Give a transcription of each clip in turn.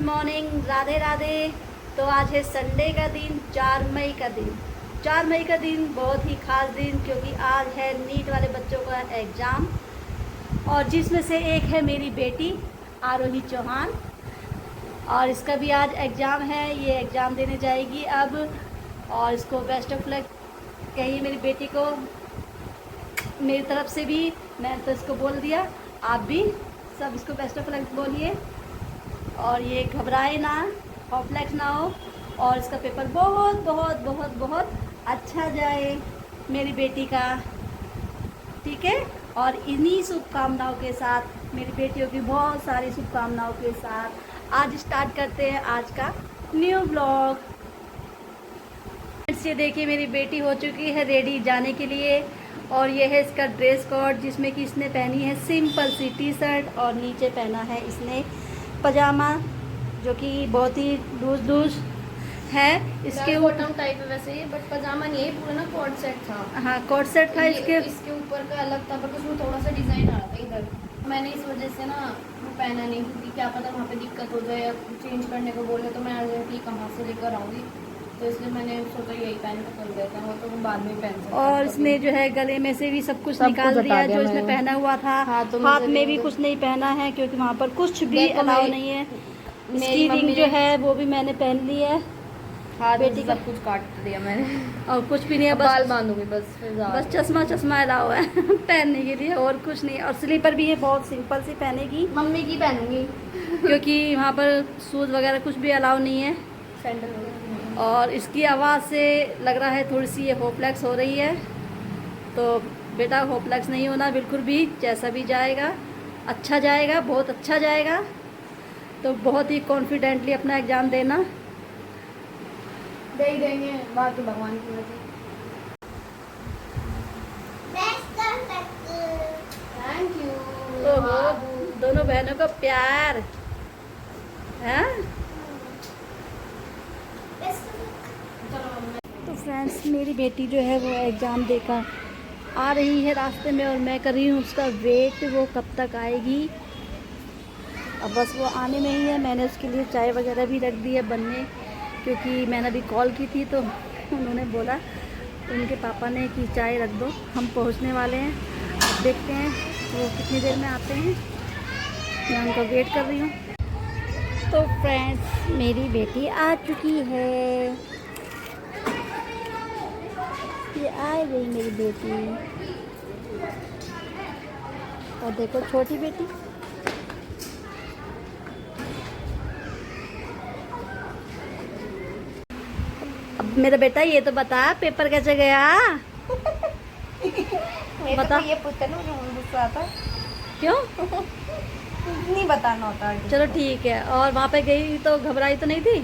Morning, Radhe Radhe. तो आज है संडे का दिन, 4 मई का दिन। 4 मई का दिन बहुत ही खास दिन, क्योंकि आज है नीट वाले बच्चों का एग्ज़ाम, और जिसमें से एक है मेरी बेटी आरोही चौहान, और इसका भी आज एग्ज़ाम है। ये एग्ज़ाम देने जाएगी अब, और इसको बेस्ट ऑफ लक कहिए मेरी बेटी को मेरी तरफ से भी। मैंने तो इसको बोल दिया, आप भी सब इसको बेस्ट ऑफ लक बोलिए, और ये घबराए ना, हॉपलेस ना हो, और इसका पेपर बहुत बहुत बहुत बहुत अच्छा जाए मेरी बेटी का, ठीक है। और इन्हीं शुभकामनाओं के साथ, मेरी बेटियों की बहुत सारी शुभकामनाओं के साथ आज स्टार्ट करते हैं आज का न्यू ब्लॉग। ये देखिए मेरी बेटी हो चुकी है रेडी जाने के लिए, और ये है इसका ड्रेस कोड, जिसमें कि इसने पहनी है सिंपल सी टी शर्ट, और नीचे पहना है इसने पजामा, जो कि बहुत ही लूज है। इसके बॉटम टाइप है वैसे ये, बट पजामा नहीं है, पूरा ना कोट सेट था। हाँ, कोट सेट था। इसके ऊपर का अलग था, बट उसमें थोड़ा सा डिजाइन आ रहा था इधर। मैंने इस वजह से ना वो पहना नहीं, क्योंकि क्या पता वहाँ पे दिक्कत हो जाए या चेंज करने को बोले तो मैं अर्जेंटली कहाँ से लेकर आऊँगी, तो इसलिए मैंने सोचा यही पहन कर चल देता हूँ, तो बाद में पहन सकता। और इसने जो है गले में से भी सब कुछ निकाल दिया जो इसने पहना हुआ था। हाथ में भी कुछ नहीं पहना है, क्योंकि वहाँ पर कुछ भी अलाउ नहीं है। इसकी रिंग जो है वो भी मैंने पहन ली है। बेटी का कुछ काट दिया मैंने, और कुछ भी नहीं है, बाल बांधूंगी बस चश्मा अलाउ है पहनने के लिए, और कुछ नहीं। और स्लीपर भी है, बहुत सिंपल सी पहनेगी, मम्मी की पहनूंगी क्योंकि वहाँ पर शूज़ वगैरह कुछ भी अलाउ नहीं है, सैंडल वगैरह। और इसकी आवाज़ से लग रहा है थोड़ी सी ये होपलेस हो रही है। तो बेटा होपलेस नहीं होना बिल्कुल भी, जैसा भी जाएगा अच्छा जाएगा, बहुत अच्छा जाएगा। तो बहुत ही कॉन्फिडेंटली अपना एग्ज़ाम देना, दे ही देंगे, बाकी भगवान की मर्जी। Thank you. ओहो, दोनों बहनों का प्यार है। तो फ्रेंड्स, मेरी बेटी जो है वो एग्ज़ाम देकर आ रही है रास्ते में, और मैं कर रही हूँ उसका वेट, वो कब तक आएगी। अब बस वो आने में ही है। मैंने उसके लिए चाय वगैरह भी रख दी है बनने, क्योंकि मैंने अभी कॉल की थी तो उन्होंने बोला उनके पापा ने कि चाय रख दो, हम पहुंचने वाले हैं। अब देखते हैं वो कितनी देर में आते हैं, मैं उनका वेट कर रही हूँ। तो फ्रेंड्स, मेरी बेटी आ चुकी है, ये आ गई मेरी बेटी। और देखो छोटी बेटी, अब मेरा बेटा ये तो बता पेपर कैसे गया बता। तो ये पूछते ना मुझे गुस्सा आता, क्यों? नहीं बताना होता। चलो ठीक है। और वहाँ पे गई तो घबराई तो नहीं थी?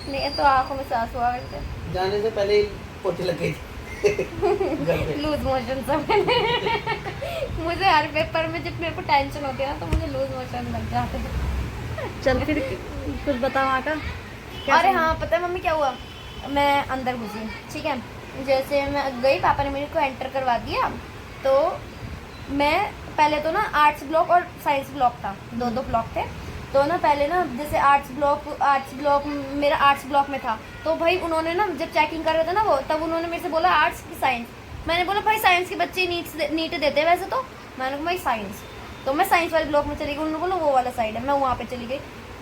नहीं, तो आंखों में से आंसू आ गए थे, जाने से पहले ही पोटी लग गई थी लूज मोशन सब मुझे हर पेपर में जब मेरे को टेंशन होती है ना, तो मुझे लूज मोशन लग जाते हैं। चल फिर कुछ बता वहाँ का। अरे हाँ, पता है मम्मी क्या हुआ, मैं अंदर घुसी, ठीक है, जैसे मैं गई, पापा ने मेरे को एंटर करवा दिया। तो मैं पहले तो ना आर्ट्स ब्लॉक और साइंस ब्लॉक था, दो ब्लॉक थे। तो ना पहले ना जैसे आर्ट्स ब्लॉक मेरा आर्ट्स ब्लॉक में था, तो भाई उन्होंने ना जब चेकिंग कर रहे थे ना वो, तब उन्होंने मेरे से बोला आर्ट्स की साइंस। मैंने बोला भाई साइंस के बच्चे नीट देते हैं वैसे तो। मैंने कहा भाई साइंस, तो मैं साइंस वाले ब्लॉक में चली गई। उन्होंने बोला वो वाला साइड है, मैं वहाँ पे चली गई।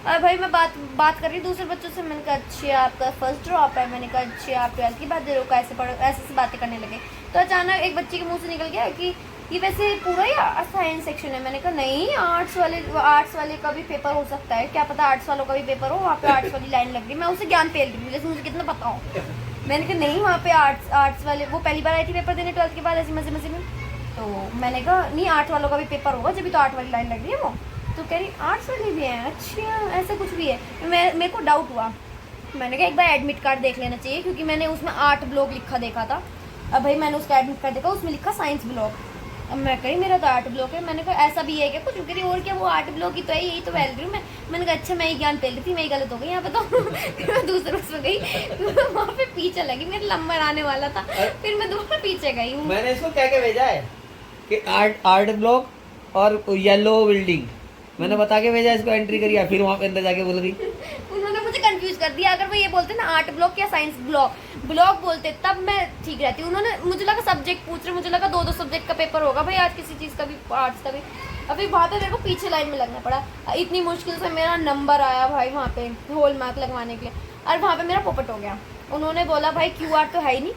और भाई मैं बात कर रही दूसरे बच्चों से। मैंने कहा अच्छी आपका फर्स्ट ड्रॉप है, मैंने कहा अच्छी आप 12th की बात दे रहे हो, कैसे पढ़ो, ऐसे बातें करने लगे। तो अचानक एक बच्ची के मुंह से निकल गया कि ये वैसे पूरा ही साइंस सेक्शन है। मैंने कहा नहीं, आर्ट्स वाले का भी पेपर हो सकता है, क्या पता आर्ट्स वालों का भी पेपर हो, वहाँ पे आर्ट्स वाली लाइन लग रही। मैं उसे ज्ञान पेल रही हूँ, जैसे मुझे कितना पता हो। मैंने कहा नहीं, वहाँ पे आर्ट्स वाले, वो पहली बार आई थी पेपर देने 12th के बाद ऐसे मजे में। तो मैंने कहा नहीं, आर्ट्स वालों का भी पेपर होगा, जब भी तो आर्ट वाली लाइन लग रही है वो। तो कह रही आर्ट्स वाली भी है, अच्छा ऐसा कुछ भी है। मेरे को डाउट हुआ, मैंने कहा एक बार एडमिट कार्ड देख लेना चाहिए, क्योंकि मैंने उसमें आर्ट ब्लॉक लिखा देखा था। अब भाई मैंने उसका एडमिट कार्ड देखा, उसमें लिखा साइंस ब्लॉक। अब मैं कही मेरा तो आर्ट ब्लॉक है। मैंने कहा ऐसा भी है क्या कुछ? करी और क्या, वो आर्ट ब्लॉक ही तो है, यही तो बोल रही हूँ मैं। मैंने कहा अच्छा, मैं ही ज्ञान पेल रही थी, मैं ही गलत हो गई यहाँ पे। तो फिर मैं दूसरे उसमें गई, वहाँ पे पीछे लगी, मेरा नंबर आने वाला था, फिर मैं दोबारा पीछे गई हूँ। मैंने इसको क्या क्या भेजा है कि आर्ट ब्लॉक और येलो बिल्डिंग, मैंने बता के भेजा इसको, एंट्री करिए, फिर वहाँ पे अंदर जाके बोल रही कर दिया। अगर वो ये बोलते ना आर्ट ब्लॉक या साइंस ब्लॉक बोलते तब मैं ठीक रहती। उन्होंने, मुझे लगा सब्जेक्ट पूछ रहे, मुझे लगा 2 सब्जेक्ट का पेपर होगा भाई आज, किसी चीज़ का भी, आर्ट्स का भी। अभी वहाँ पे मेरे को पीछे लाइन में लगना पड़ा, इतनी मुश्किल से मेरा नंबर आया भाई वहाँ पे होल मार्क लगवाने के लिए, और वहाँ पे मेरा पोपट हो गया। उन्होंने बोला भाई QR तो है ही नहीं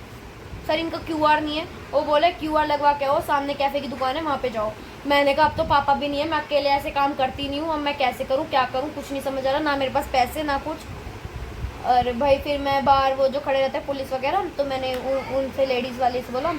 सर, इनका QR नहीं है। वो बोले QR लगवा के आओ, सामने कैफ़े की दुकान है वहाँ पे जाओ। मैंने कहा अब तो पापा भी नहीं है, मैं अकेले ऐसे काम करती नहीं हूँ, अब मैं कैसे करूँ, क्या करूँ, कुछ नहीं समझ आ रहा, ना मेरे पास पैसे ना कुछ। और भाई फिर मैं बाहर, वो जो खड़े रहते हैं पुलिस वगैरह, तो मैंने उनसे लेडीज़ वाले से बोला,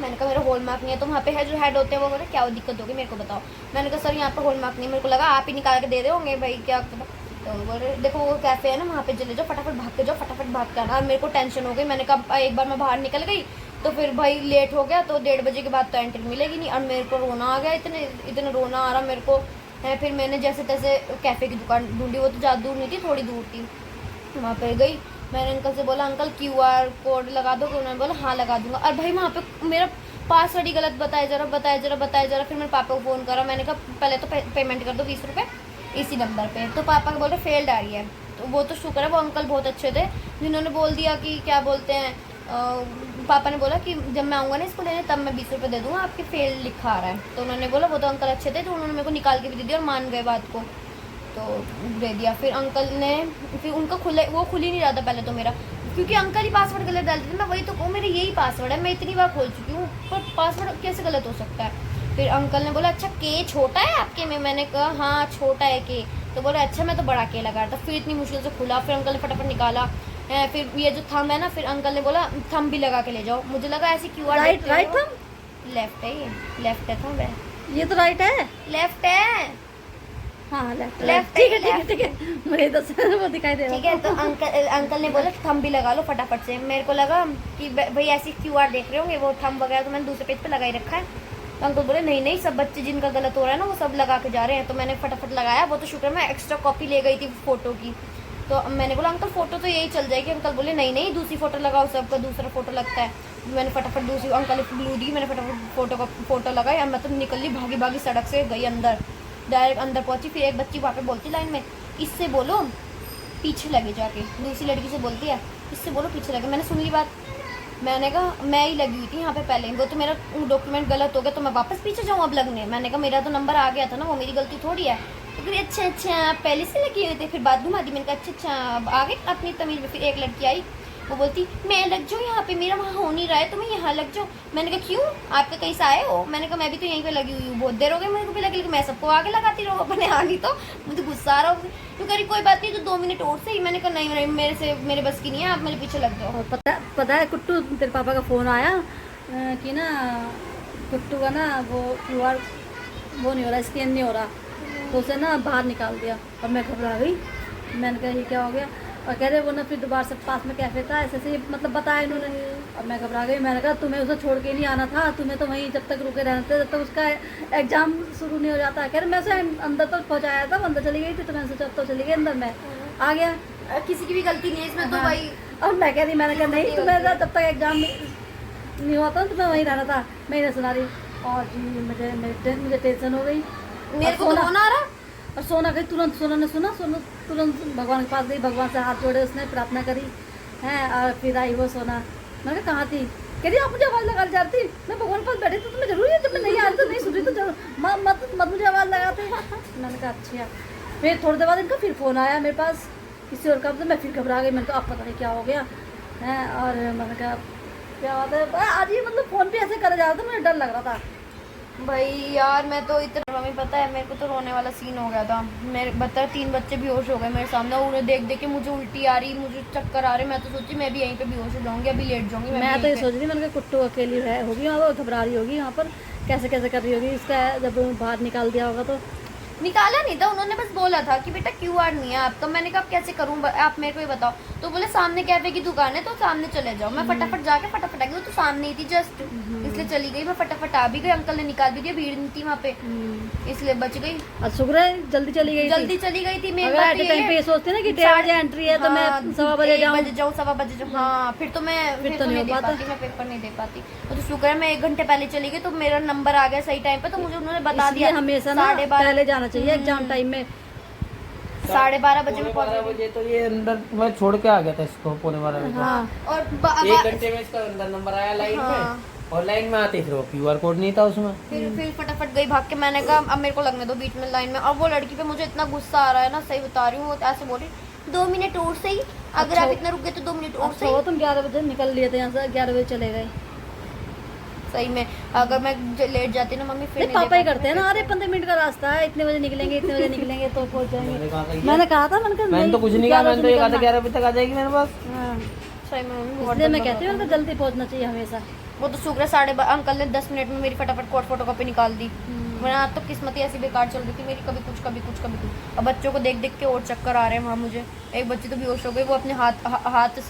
मैंने कहा मेरा हॉल मार्क नहीं है। तो वहाँ पे है जो हेड होते हैं, वो बोले क्या दिक्कत होगी मेरे को बताओ। मैंने कहा सर यहाँ पे हॉल मार्क नहीं, मेरे को लगा आप ही निकाल के दे रहे होंगे भाई, क्या पता। तो बोल रहे देखो वो कैफ़े है ना वहाँ पे चले जाओ, फटाफट भाग के जाओ, फटाफट भाग के आना। और मेरे को टेंशन हो गई, मैंने कहा एक बार मैं बाहर निकल गई तो फिर भाई लेट हो गया तो 1:30 बजे के बाद तो एंट्री मिलेगी नहीं। और मेरे को रोना आ गया, इतने रोना आ रहा मेरे को है। फिर मैंने जैसे तैसे कैफ़े की दुकान ढूंढी, वो तो ज़्यादा दूर नहीं थी, थोड़ी दूर थी। वहाँ पर गई, मैंने अंकल से बोला अंकल QR कोड लगा दो। उन्होंने बोला हाँ लगा दूंगा। और भाई वहाँ पे मेरा पासवर्ड ही गलत बताया जरा। फिर मेरे पापा को फ़ोन करा, मैंने कहा पहले तो पेमेंट कर दो 20 रुपये इसी नंबर पे। तो पापा बोल रहे फेल्ड आ रही है। तो वो तो शुक्र है, वो अंकल बहुत अच्छे थे जिन्होंने बोल दिया कि क्या बोलते हैं, पापा ने बोला कि जब मैं आऊँगा ना इसको लेने तब मैं 20 रुपये दे दूँगा, आपके फेल लिखा आ रहा है। तो उन्होंने बोला, वो तो अंकल अच्छे थे तो उन्होंने मेरे को निकाल के भी दे दिया और मान गए बात को, तो दे दिया। फिर अंकल ने, फिर उनका वो खुल ही नहीं रहा था पहले तो मेरा, क्योंकि अंकल ही पासवर्ड गलत डालते थे ना। वही तो मेरा यही पासवर्ड है, मैं इतनी बार खोल चुकी हूँ, पर पासवर्ड कैसे गलत हो सकता है। फिर अंकल ने बोला अच्छा K छोटा है आपके में। मैंने कहा हाँ छोटा है K। तो बोला अच्छा मैं तो बड़ा K लगा रहा था। फिर इतनी मुश्किल से खुला, फिर अंकल ने फटाफट निकाला। फिर ये जो थंब है ना, फिर अंकल ने बोला थंब भी लगा के ले जाओ। मुझे लगा ऐसे QR राइट थंब, लेफ्ट है, ये लेफ्ट है थंब है, ये तो राइट है। लेफ्ट है, हाँ लेफ्ट लेफ्ट ठीक है मुझे तो वो दिखाई दे रहा ठीक है। तो अंकल ने बोला थंब भी लगा लो फटाफट से। मेरे को लगा कि भाई ऐसी QR देख रहे होंगे, वो थंब वगैरह तो मैंने दूसरे पेज पे लगा ही रखा है। तो अंकल बोले नहीं सब बच्चे जिनका गलत हो रहा है ना वो सब लगा के जा रहे हैं। तो मैंने फटाफट लगाया। वो तो शुक्र मैं एक्स्ट्रा कॉपी ले गई थी फ़ोटो की। तो मैंने बोला अंकल फ़ोटो तो यही चल जाएगी। अंकल बोले नहीं दूसरी फ़ोटो लगाओ, सबका दूसरा फ़ोटो लगता है। मैंने फटाफट दूसरी, अंकल ने ब्लू दी, मैंने फटाफट फ़ोटो लगाई और मैं तो निकल ली भागी सड़क से गई अंदर, डायरेक्ट अंदर पहुंची। फिर एक बच्ची वहाँ पे बोलती लाइन में, इससे बोलो पीछे लगे जाके। दूसरी लड़की से बोलती है इससे बोलो पीछे लगे। मैंने सुन ली बात। मैंने कहा मैं ही लगी हुई थी यहाँ पे पहले, वो तो मेरा डॉक्यूमेंट गलत हो गया तो मैं वापस पीछे जाऊँ अब लगने। मैंने कहा मेरा तो नंबर आ गया था ना, वो मेरी गलती थोड़ी है। तो फिर अच्छा आप पहले से लगे हुए थे। फिर बात घुमा दी। मैंने कहा अच्छा अब आ गए अपनी तमीज़ में। फिर एक लड़की आई, वो बोलती मैं लग जाऊँ यहाँ पे, मेरा वहाँ हो नहीं रहा है तो मैं यहाँ लग जाऊँ। मैंने कहा क्यों, आपका कहीं से आए हो? मैंने कहा मैं भी तो यहीं पे लगी हुई हूँ, बहुत देर हो गई मेरे को भी लगी, लेकिन मैं सबको आगे लगाती रहूँ, अपने आगे। तो मुझे गुस्सा आ रहा हो तो कह रही कोई बात नहीं तो 2 मिनट और सही। मैंने कहा नहीं मेरे बस की नहीं है, आप मेरे पीछे लग जाओ। और पता है कुट्टू, तेरे पापा का फ़ोन आया कि ना कुट्टू का ना वो QR वो नहीं हो रहा, स्कैन नहीं हो रहा, तो उसे ना बाहर निकाल दिया। और मैं घबरा गई, मैंने कहा ये क्या हो गया। और कह रहे वो ना फिर दोबारा से पास में कैफ़े था, ऐसे मतलब बताया इन्होंने। और मैं घबरा गई, मैंने कहा तुम्हें उसे छोड़ के नहीं आना था, तुम्हें तो वहीं जब तक रुके रहना था जब तक उसका एग्ज़ाम शुरू नहीं हो जाता। कह रहे मैं उसे अंदर तक पहुँचाया था, अंदर चली गई थी तो मैं उसे तो चली गई अंदर, मैं आ गया। किसी की भी गलती नहीं है इसमें तो हाँ। भाई। और मैं कह रही, मैंने कहा नहीं तुम्हें जब तक एग्ज़ाम नहीं होता तो मैं वहीं रहना था, मैं नहीं सुना रही। और जी मुझे टेंशन हो गई, मेरे को तो रोना आ रहा। और सोना गई तुरंत। सोना ने सुना तुरंत भगवान के पास गई, भगवान से हाथ जोड़े उसने, प्रार्थना करी हैं। और फिर आई वो सोना। मैंने कहा कहाँ थी? कह रही आप मुझे आवाज़ लगा जाती, मैं भगवान के पास बैठी थी, तुम्हें जरूरी है जब मैं नहीं आ रही तो नहीं सुन रही तो जरूर मत मुझे आवाज़ लगाते। मैंने कहा अच्छा। फिर थोड़ी देर बाद इनका फिर फ़ोन आया मेरे पास किसी और काम से। मैं फिर घबरा गई, मैंने कहा अब पता नहीं क्या हो गया है। और मैंने कहा क्या बात है आज ये मतलब फ़ोन पे ऐसे करे जा रहा था, मुझे डर लग रहा था भाई यार मैं तो इतना, मम्मी पता है मेरे को तो रोने वाला सीन हो गया था। मेरे 3 बच्चे बेहोश हो गए मेरे सामने, उन्हें देख के मुझे उल्टी आ रही, मुझे चक्कर आ रहे। मैं तो सोची मैं भी यहीं पे बेहोश हो जाऊंगी, अभी लेट जाऊंगी। मैं तो ये सोच रही, मैंने कहा कुट्टू अकेली होगी वहाँ पर, घबरा रही होगी यहाँ पर, कैसे कर रही होगी। इसका जब बाहर निकाल दिया होगा तो निकाला नहीं था, उन्होंने बस बोला था कि बेटा QR नहीं है आपका। मैंने कहा कैसे करूँ, आप मेरे को ये बताओ। तो बोले सामने कैफे की दुकान है तो सामने चले जाओ। मैं फटाफट जाके फटाफट आ गई, वो तो सामने ही थी जस्ट, इसलिए चली गई। मैं फटाफट आ भी गई, अंकल ने निकाल भी दिया, भीड़ नहीं थी वहाँ पे, इसलिए बच गई। और शुक्र है जल्दी चली गई थी। मेन अगर बात एट ये टाइम पे ये सोचते ना कि 3 बजे एंट्री है तो मैं 1:15 बजे जाऊँ। 1 बजे जाऊँ। हाँ फिर तो मैं फिर तो नहीं दे पाती, मैं पेपर नहीं दे पाती। तो शुक्र है मैं 1 घंटे पहले चली गई तो मेरा नंबर आ गया सही टाइम पे। तो मुझे उन्होंने बता दिया हमेशा ना 12:30 पहले जाना चाहिए एग्जाम टाइम में। 12:30 बजे में 12 पहुंची। बजे तो ये अंदर मैं छोड़ के आ गया था इसको 12:15 बजे। हाँ और 1 घंटे में इसका अंदर नंबर आया लाइन हाँ। में, और लाइन में आते फिर वो QR कोड नहीं था उसमें। फिर फटाफट गई भाग के। मैंने कहा अब मेरे को लगने दो बीच में लाइन में। और वो लड़की पे मुझे इतना गुस्सा आ रहा है ना, सही बता रही हूँ, वो ऐसे बोल रही 2 मिनट और सही, अगर अच्छा। आप इतना रुक गए तो 2 मिनट और अच्छा वो सही। तुम 11 बजे निकल लिए थे यहाँ से, 11 बजे चले गए। सही में अगर मैं लेट जाती ना मम्मी फिर नहीं पापा ही करते हैं ना, अरे 15 मिनट का रास्ता है, इतने बजे निकलेंगे, इतने बजे निकलेंगे तो पहुंच जाएंगे। मैंने कहा था, मैंने तो कुछ नहीं कहा, मैंने तो ये कहा था 11 बजे तक आ जाएगी मेरे पास। हाँ सही में मम्मी बहुत इसलिए मैं डर कहती हूँ लगा। उनको जल्दी पहुंचना चाहिए हमेशा। वो तो शुक्र है 12:30 अंकल ने 10 मिनट में मेरी फटाफट कोट फोटोकॉपी निकाल दी। मेरा आज तो किस्मत ही ऐसी बेकार चल रही थी मेरी, कभी कुछ कभी कुछ कभी कुछ। अब बच्चों को देख देख के और चक्कर आ रहे हैं वहाँ मुझे। एक बच्ची तो बेहोश हो गई, वो अपने हाथ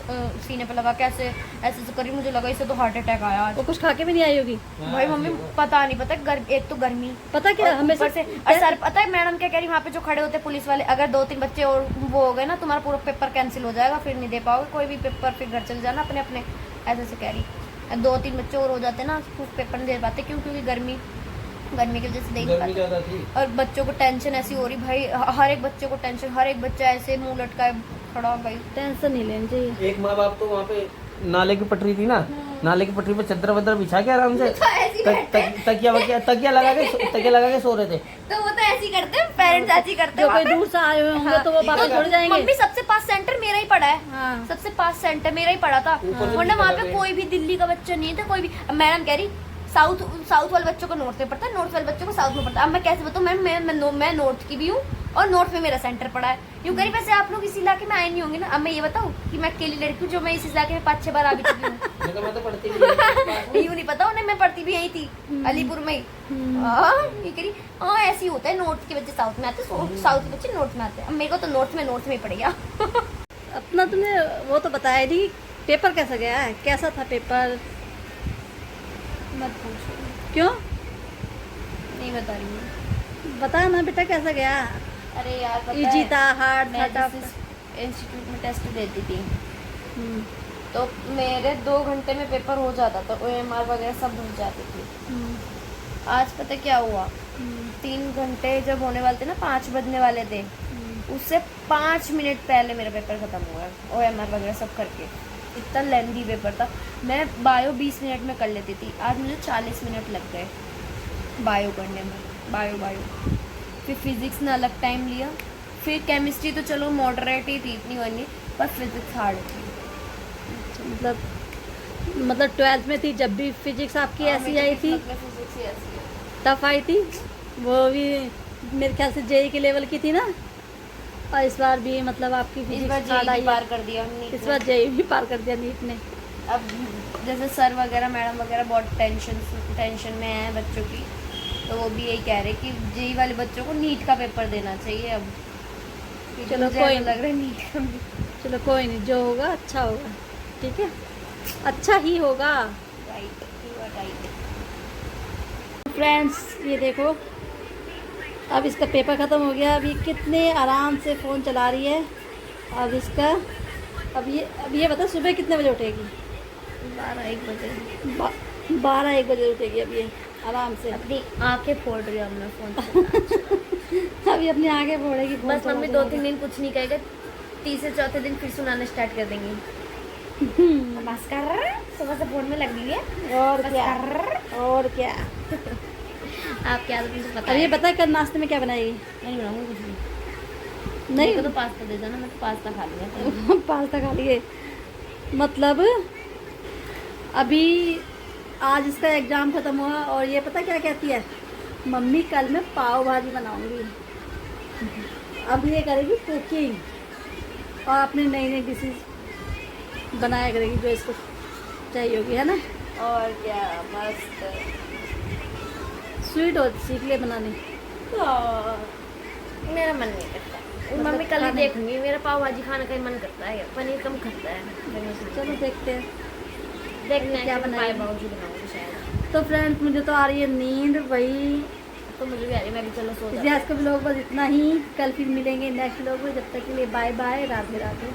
सीने पे लगा के ऐसे ऐसे करी, मुझे लगा इसे तो हार्ट अटैक आया आज। वो कुछ खा के भी नहीं आई होगी। भाई मम्मी पता नहीं, पता एक तो गर्मी, पता क्या और हमेशा ऊपर से और सर पता है मैडम क्या कह रही, वहाँ पे जो खड़े होते हैं पुलिस वाले, अगर 2-3 बच्चे और वो हो गए ना तुम्हारा पूरा पेपर कैंसिल हो जाएगा, फिर नहीं दे पाओगे कोई भी पेपर, फिर घर चले जाना अपने अपने, ऐसे से कह रही। 2-3 बच्चे और हो जाते ना पेपर नहीं दे पाते, क्योंकि गर्मी की वजह से दे नहीं गर्मी पाते। ज्यादा थी। और बच्चों को टेंशन ऐसी हो रही भाई, हर एक बच्चे को टेंशन, हर एक बच्चा ऐसे मुंह लटकाए खड़ा भाई। टेंशन नहीं लेनी चाहिए। एक माँ बाप तो वहाँ पे नाले की पटरी थी ना, नाले की पटरी पे चद्दर वद्दर बिछा के आराम से तो ऐसे ही बैठते हैं। तकिया लगा के सो रहे थे। तो वो तो ऐसे ही करते हैं, पेरेंट्स ऐसे ही करते जो हैं कोई वहाँ पे। दूर से आए हुए होंगे तो वो वापस थोड़ी जाएंगे। मम्मी सबसे पास सेंटर मेरा ही पड़ा है, हाँ सबसे पास सेंटर मेरा ही पड़ा था, ऊपर से वरना भी वहाँ पता पे है। कोई भी दिल्ली का बच्चा नहीं था, कोई भी। अब मैडम कह रही साउथ वाले बच्चों को नॉर्थ में पड़ता है, नॉर्थ वाले बच्चों को साउथ में पड़ता है। अब मैं कैसे बताऊँ मैम, मैं नॉर्थ की भी हूँ और नॉर्थ में मेरा सेंटर पड़ा है। यूँ करी वैसे आप लोग इस इलाके में आए नहीं होंगे ना। अब मैं ये बताऊँ कि मैं अकेली लड़की हूँ जो मैं इस इलाके में 5-6 बार आ भी चुकी हूँ। मैं तो पढ़ती भी नहीं। यूँ नहीं पता उन्हें, मैं पढ़ती भी यही थी अलीपुर में ही। हाँ ये करी, हाँ ऐसे ही होता है, नॉर्थ के बच्चे साउथ में आते हैं, साउथ के बच्चे नॉर्थ में आते हैं। अब मेरे को तो नॉर्थ में ही पड़ गया। अपना तुमने वो तो बताया नहीं, पेपर कैसा गया है, कैसा था पेपर? मत पूछो, क्यों? नहीं बता रही हूँ। बता ना बेटा कैसा गया। अरे यार पता इजी है, था, हार्ड था, मैं टफ? जिस इंस्टीट्यूट में टेस्ट देती थी हम्म, तो मेरे 2 घंटे में पेपर हो जाता था, OMR वगैरह सब हो जाती थी। हम्म, आज पता क्या हुआ, 3 घंटे जब होने वाले थे ना, 5 बजने वाले थे, उससे 5 मिनट पहले मेरा पेपर खत्म हुआ, OMR वगैरह सब करके। इतना लेंदी पेपर था। मैं बायो 20 मिनट में कर लेती थी, आज मुझे 40 मिनट लग गए बायो करने में। बायो फिर फिजिक्स ने अलग टाइम लिया, फिर केमिस्ट्री तो चलो मॉडरेट ही थी, इतनी वनी, पर फिजिक्स हार्ड थी। मतलब 12th में थी जब भी फिजिक्स आपकी ऐसी आई थी, फिजिक्स ही ऐसी है। टफ आई थी। वो भी मेरे ख्याल से जेई के लेवल की थी ना, और इस बार भी मतलब आपकी इस बार फिजिक्स हार्ड जेईई आई पार है। कर दिया नीट इस ने। बार जेई भी पार कर दिया नीट ने। अब जैसे सर वगैरह मैडम वगैरह बहुत टेंशन में है बच्चों की, तो वो भी यही कह रहे कि जेई वाले बच्चों को नीट का पेपर देना चाहिए अब। चलो मुझे कोई ऐसा लग रहा है नीट का चलो कोई नहीं, जो होगा अच्छा होगा, ठीक है, अच्छा ही होगा। Right, you are right. Friends ये देखो, अब इसका पेपर ख़त्म हो गया। अभी कितने आराम से फ़ोन चला रही है। अब इसका अब ये बता सुबह कितने बजे उठेगी? 12-1 बजे 12-1 बजे उठेगी अब ये आराम से। अपनी आंखें फोड़ रही हूँ मैं फोन अभी अपनी आगे फोड़ेगी फ़ोन बस चला मम्मी चला 2-3 दिन कुछ नहीं कहेगा, तीसरे चौथे दिन फिर सुनाने स्टार्ट कर देंगी। के। बस कर, सुबह से फोन में लग गई है। और बस क्या, कर। और क्या। आप क्या मुझे पता अब है। ये बता कल नाश्ते में क्या बनाएगी? नहीं बनाऊंगी कुछ भी। नहीं मेरे को तो पास्ता दे देना, मैं तो पास्ता खा लूँगा। पास्ता खा लिए। मतलब अभी आज इसका एग्ज़ाम ख़त्म हुआ और ये पता क्या कहती है, मम्मी कल मैं पाव भाजी बनाऊंगी। अब ये करेगी कुकिंग और अपनी नई नई डिशेज बनाया करेगी जो इसको चाहिए होगी, है ना। और क्या मस्त। स्वीट और सीख ले बनानी। मेरा मन नहीं करता। मतलब मम्मी कल ही खाने- देखूंगी, मेरा पाव भाजी खाने का ही मन करता है, पनीर कम खाता है। चलो देखते हैं देखते हैं क्या क्या बनाएगी। पाव भाजी बनाऊंगी शायद। तो फ्रेंड्स मुझे तो आ रही है नींद, वही तो मुझे भी आ रही है, मैं भी चलो सो इसलिए आज का ब्लॉग बस इतना ही। कल फिर मिलेंगे नेक्स्ट ब्लॉग में, जब तक के लिए बाय बाय, राधे राधे।